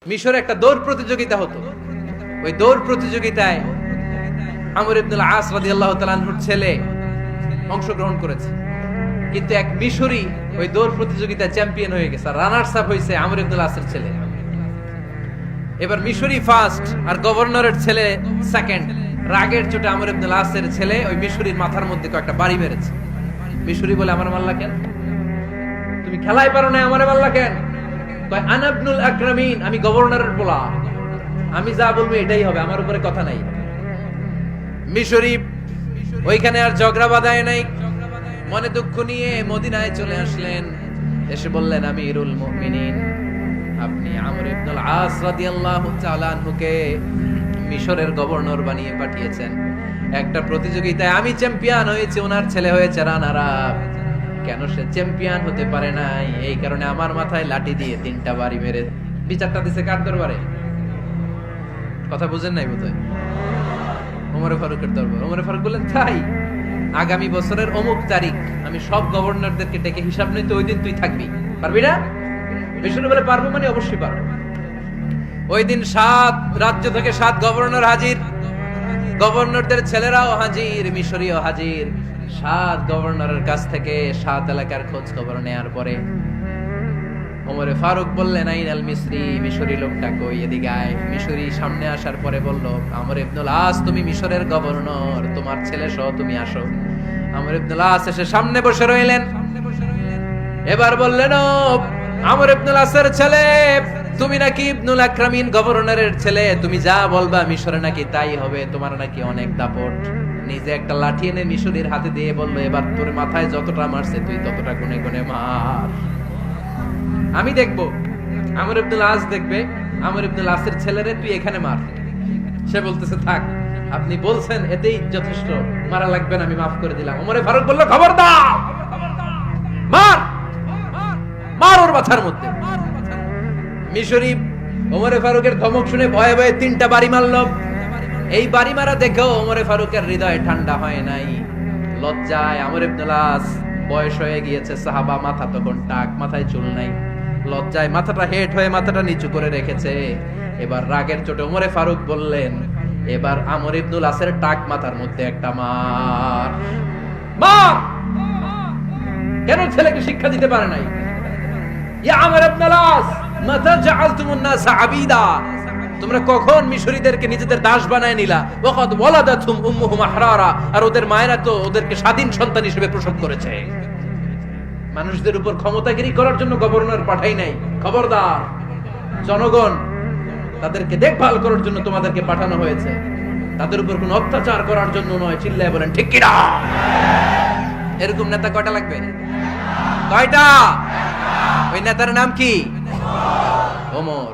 মিশরে একটা দৌড় প্রতিযোগিতা হতো। ওই দৌড় প্রতিযোগিতায় আমর ইবনুল আস রাদিয়াল্লাহু তাআলা আনহুর ছেলে অংশগ্রহণ করেছে, কিন্তু এক মিশরি ওই দৌড় প্রতিযোগিতায় চ্যাম্পিয়ন হয়ে গেছে, রানার্স আপ হয়েছে আমর ইবনুল আসের ছেলে। এবার মিশরি ফার্স্ট আর গভর্নরের ছেলে সেকেন্ড। রাগের চোটে আমর ইবনুল আসের ছেলে ওই মিশরির মাথার মধ্যে কয়েকটা বাড়ি মেরেছে। মিশরি বলে, আমার মাল্লা কেন, তুমি খেলায় পারো না, আমারে মাল্লা কেন? আনা ইবনুল আকরামিন, আমি গভর্নরের পোলা, আমি যা বলবো এটাই হবে, আমার উপরে কথা নাই। মিশরি ওইখানে আর ঝগড়া বাঁধায় নাই, মনে দুঃখ নিয়ে মদিনায় চলে আসলেন। এসে বললেন, আমিরুল মুমিনিন, আপনি আমর ইবনুল আস রাদিয়াল্লাহু তাআলা আনহুকে মিশরের গভর্নর বানিয়ে পাঠিয়েছেন। একটা প্রতিযোগিতায় আমি চ্যাম্পিয়ন হয়েছি, ওনার ছেলে হয়েছে রানার আপ। কেন সে চ্যাম্পিয়ন হতে পারে নাই? এই কারণে আমার মাথায় লাঠি দিয়ে 3টা বাড়ি মেরে বিচারটা দিছে কার দরবারে? কথা বুঝেন নাই বোধহয়? ওমর ফারুকের দরবার। ওমর ফারুক বললেন, তাই আগামী বছরের অমুক তারিখ আমি সব গভর্নরদেরকে ডেকে হিসাব নিতে, ওই দিন তুই থাকবি, পারবি না? মিশরে বলে, পারবো মানে অবশ্যই পারবো। ওই দিন 7 রাজ্য থেকে 7 গভর্নর হাজির, গভর্নরদের ছেলেরাও হাজির, মিশরীয় হাজির। 7 গভর্নরের কাছ থেকে 7 এলাকার খোঁজ খবর নেয়ার পরে ওমরে ফারুক বললেন, আইনাল মিসরি, মিশরি লোকটা কই, এদিকে আয়। মিশরি সামনে আসার পরে বলল, আমর ইবনুল আস, তুমি মিশরের গভর্নর, তোমার ছেলে সহ তুমি আসো। আমর ইবনুল আস এসে সামনে বসে রইলেন। এবার বললেন, ও আমর ইবনুল আসের ছেলে, তুমি নাকি ইবনুল আকরামিন গভর্নরের ছেলে, তুমি যা বলবা মিশরে নাকি তাই হবে, তোমার নাকি অনেক দাপট। নিজে একটা লাঠি এনে মিশরীর হাতে দিয়ে বলল, এবার তোর মাথায় যতটা মারছে তুই ততটা গুনে গুনে মার, আমি দেখবো। আমর ইবনুল আস দেখবে, আমর ইবনুল আসের ছেলেরে তুই এখানে মার। সে বলতেছে, থাক, আপনি বলছেন এতেই যথেষ্ট, মারা লাগবে না, আমি মাফ করে দিলাম। ওমরে ফারুক বলল, খবরদার, মার মার ওর মাথার মধ্যে। মিশরি ওমরে ফারুকের ধমক শুনে ভয়ে ভয়ে 3টা বাড়ি মারল। এই বাড়ি মারা দেখেও ওমরে ফারুকের হৃদয় ঠান্ডা হয় নাই। লজ্জায় আমর ইবনুল আস, বয়স হয়ে গিয়েছে, সাহাবা, মাথা তখন টাক, মাথায় চুল নাই, লজ্জায় মাথাটা হেট হয়ে মাথাটা নিচু করে রেখেছে। এবার রাগের চোটে ওমরে ফারুক বললেন, এবার আমর ইবনুল আসের টাক মাথার মধ্যে একটা মার। মার! কেন ছেলেকে শিক্ষা দিতে পারে নাই? ইয়া আমর ইবনুল আস, মাতা জাআলতুমুন নাস আবিদা, তোমরা কখন মিশরীদেরকে নিজেদের দাস বানায় নিলা? ওয়াকাদ ওয়ালাদাতুম উম্মুহুম আহরারা, আর ওদের মায়েরা তো ওদেরকে স্বাধীন সন্তান হিসেবে প্রসব করেছে। মানুষদের উপর ক্ষমতাগিরি করার জন্য গভর্নর পাঠাই নাই। খবরদার, জনগণ, তাদেরকে দেখভাল করার জন্য তোমাদেরকে পাঠানো হয়েছে, তাদের উপর কোনো অত্যাচার করার জন্য নয়। চিল্লায় বলেন ঠিক কি না? এরকম নেতা কয়টা লাগবে? কয়টা? ওই নেতার নাম কি? ওমর।